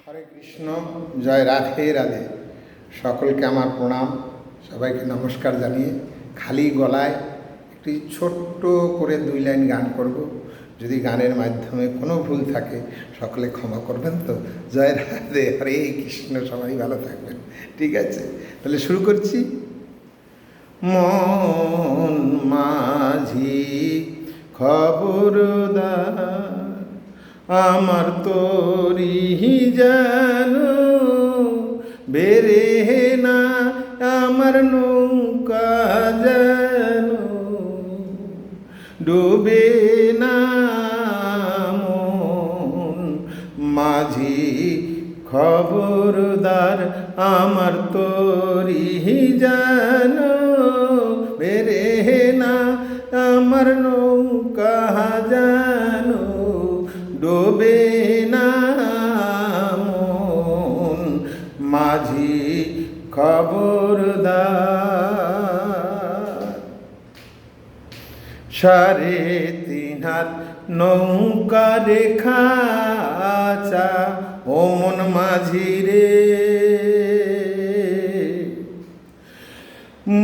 হরে কৃষ্ণ, জয় রাধে রাধে। সকলকে আমার প্রণাম, সবাইকে নমস্কার জানিয়ে খালি গলায় একটি ছোট্ট করে 2 লাইন গান করব। যদি গানের মাধ্যমে কোনো ভুল থাকে সকলে ক্ষমা করবেন তো। জয় রাধে, হরে কৃষ্ণ, সবাই ভালো থাকবেন। ঠিক আছে, তাহলে শুরু করছি। মন মাঝি খবরদার, আমার তোরি যেন বেরে না, আমার নৌকা যেন ডুবে না। মন মাঝি খবরদার, আমার তোরি যেন বেরে না, আমার নৌকা যেন ডোবে না। মন মাঝি খবরদার, 3.5 হাত নৌকা রেখা চা, ও মন মাঝি রে,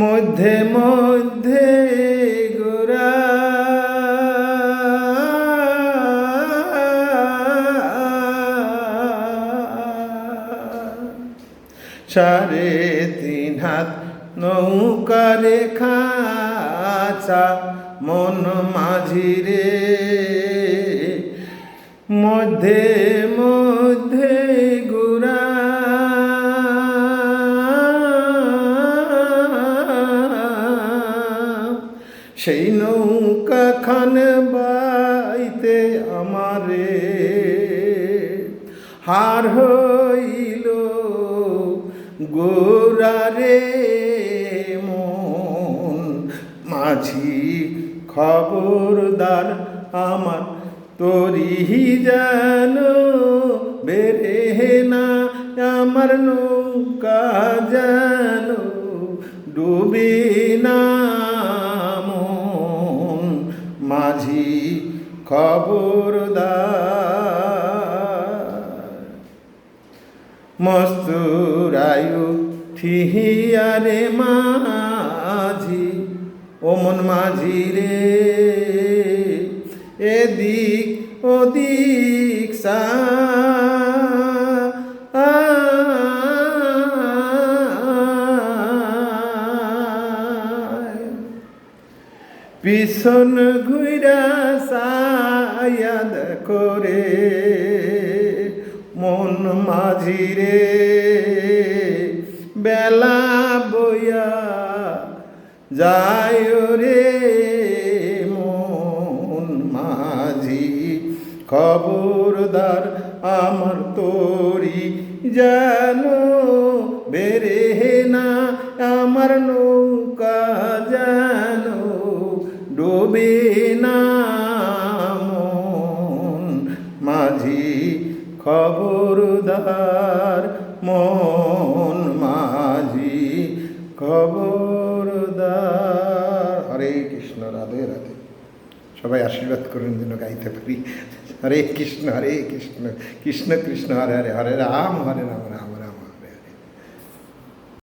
মধ্যে মধ্যে গোরা 3.5 হাত নৌকা রেখা চা, মন মাঝি রে, মধ্যে মধ্যে গোরা সেই নৌকা খান বাইতে আমারে হার হইল গোরা রে। মন মাঝি খবরদার, আমার তোরি যেন বেরে না, আমার নৌকা যেন ডুবে না। মন মাঝি খবরদার, মস্তুরায়ু ঠিহিয়ারে মাঝি, ও মন মাঝি রে, এদিক ওদিক সা পিছন ঘুরা সায়াদ করে, মন মাঝি রে, বেলা বইয়া যায় রে। মন মাঝি খবরদার, আমার তোরি যেন বেরে না, আমার নৌকা যেন ডোবে না। মন মাঝি খবরদার, মন মাঝি খবরদার। হরে কৃষ্ণ, রাধে রাধে। সবাই আশীর্বাদ করুন যেন গাইতে পারি। হরে কৃষ্ণ, হরে কৃষ্ণ, কৃষ্ণ কৃষ্ণ হরে হরে, হরে রাম রাম